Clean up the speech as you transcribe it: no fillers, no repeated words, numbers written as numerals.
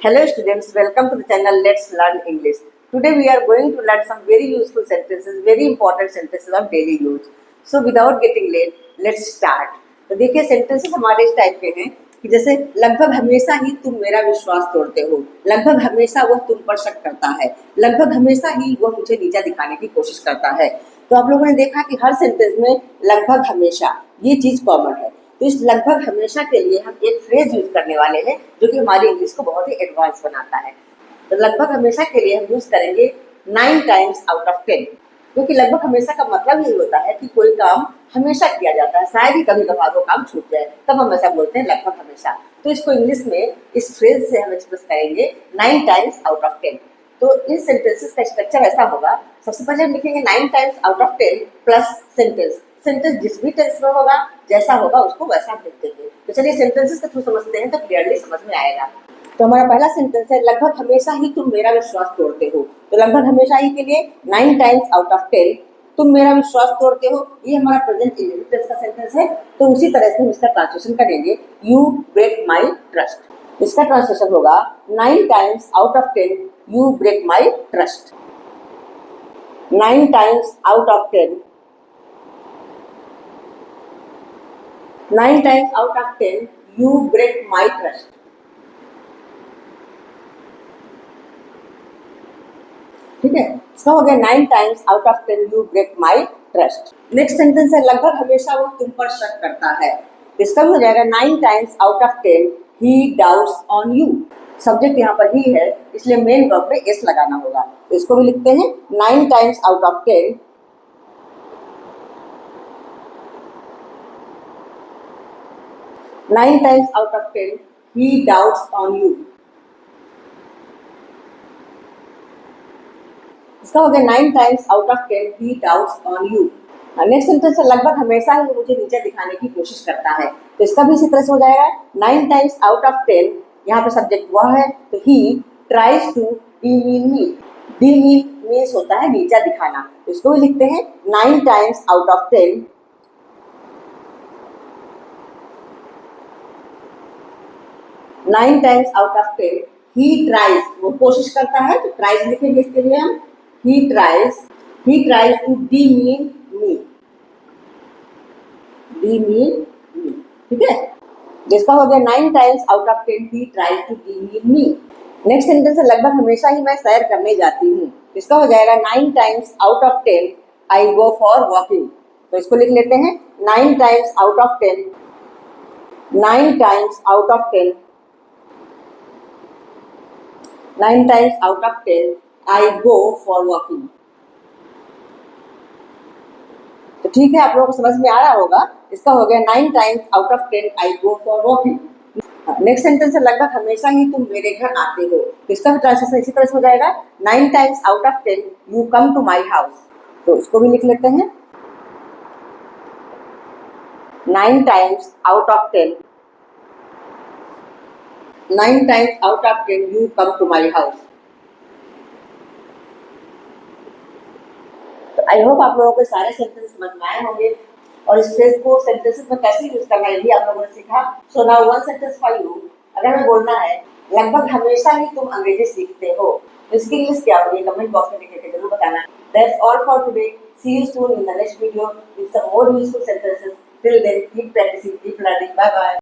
Hello students, welcome to the channel Let's Learn English. Today we are going to learn some very useful sentences, very important sentences of daily use. So without getting late, let's start. तो देखिए sentences हमारे इस type के हैं कि जैसे लगभग हमेशा ही तुम मेरा विश्वास तोड़ते हो, लगभग हमेशा वह तुम पर शक करता है, लगभग हमेशा ही वह मुझे नीचा दिखाने की कोशिश करता है। तो आप लोगों ने देखा कि हर सेंटेंस में लगभग हमेशा ये चीज कॉमन है। तो इस लगभग हमेशा के लिए हम एक फ्रेज यूज करने वाले हैं जो कि हमारी इंग्लिश को बहुत ही एडवांस बनाता है। तो लगभग हमेशा के लिए हम यूज करेंगे 9 टाइम्स आउट ऑफ 10, क्योंकि लगभग हमेशा का मतलब यही होता है कि कोई काम हमेशा किया जाता है, शायद ही कभी कभार वो काम छूट जाए, तब हम ऐसा बोलते हैं लगभग हमेशा। तो इसको इंग्लिश में इस फ्रेज से हम एक्सप्रेस करेंगे 9 टाइम्स आउट ऑफ 10। तो इन सेंटेंसेस का स्ट्रक्चर ऐसा होगा, सबसे पहले हम लिखेंगे 9 times out of 10 plus sentence. Sentence जिस भी टेंस में होगा, जैसा होगा उसको वैसा लिख देंगे। तो चलिए सेंटेंसेस के थ्रू समझते हैं तो क्लियरली समझ में आएगा। तो हमारा पहला सेंटेंस है लगभग हमेशा ही तुम मेरा विश्वास तोड़ते हो। तो लगभग हमेशा ही के लिए 9 टाइम्स आउट ऑफ 10 तुम मेरा विश्वास तोड़ते हो, ये हमारा प्रेजेंट इंडेफिनिट का सेंटेंस है। तो उसी तरह से हम इसका ट्रांसलेशन करेंगे, यू ब्रेक माई ट्रस्ट। इसका ट्रांसलेशन होगा 9 times out of 10 you break my trust. 9 times out of 10 9 times out of 10 you break my trust। ठीक है, इसका हो गया 9 times out of 10 you break my trust। Next sentence है लगभग हमेशा वो तुम पर शक करता है। इसका भी हो जाएगा 9 times out of 10 he doubts on you। Subject यहाँ पर ही है, इसलिए मेन वर्ब में एस लगाना होगा। तो इसको भी लिखते हैं 9 times out of 10 9 times out of 10 he doubts on you। इसका हो गया 9 times out of 10 he doubts on you। Next sentence है लगभग हमेशा ही वो मुझे नीचे दिखाने की कोशिश करता है। तो इसका भी इसी तरह से हो जाएगा 9 times out of 10, यहाँ पे सब्जेक्ट वह है तो he tries to demean me। demean means होता है नीचा दिखाना। तो इसको भी लिखते हैं 9 times out of 10 9 times out of 10 he tries, वो कोशिश करता है तो tries लिखेंगे इसके लिए हम he tries to demean me। ठीक है, जिसका हो गया 9 times out of 10 he tries to demean me। Next sentence है लगभग हमेशा ही मैं सैर करने जाती हूँ। इसका हो जाएगा 9 times out of 10 I go for walking। तो इसको लिख लेते हैं 9 times out of 10 9 times out of 10 9 times out of 10 I go for walking। तो ठीक है, आप लोगों को समझ में आ रहा होगा। इसका हो गया 9 times out of 10 I go for walking। Next sentence है लगभग हमेशा ही तुम मेरे घर आते हो। तो इसका भी ट्रांसलेशन इसी तरह से हो जाएगा 9 times out of 10 you come to my house। तो इसको भी लिख लेते हैं 9 times out of 10 9 times out of 10 you come to my house। तो आई होप आप लोगों को सारे सेंटेंस समझ में आए होंगे और इस फ्रेज को सेंटेंसेस में कैसे यूज करना है भी आप लोगों ने सीखा। So now one sentence for you. अगर हमें बोलना है लगभग हमेशा ही तुम अंग्रेजी सीखते हो, तो इसकी इंग्लिश क्या होगी कमेंट बॉक्स में लिख के जरूर बताना। That's all for today. See you soon in the next video with some more useful sentences. Till then keep practising, keep learning. Bye bye.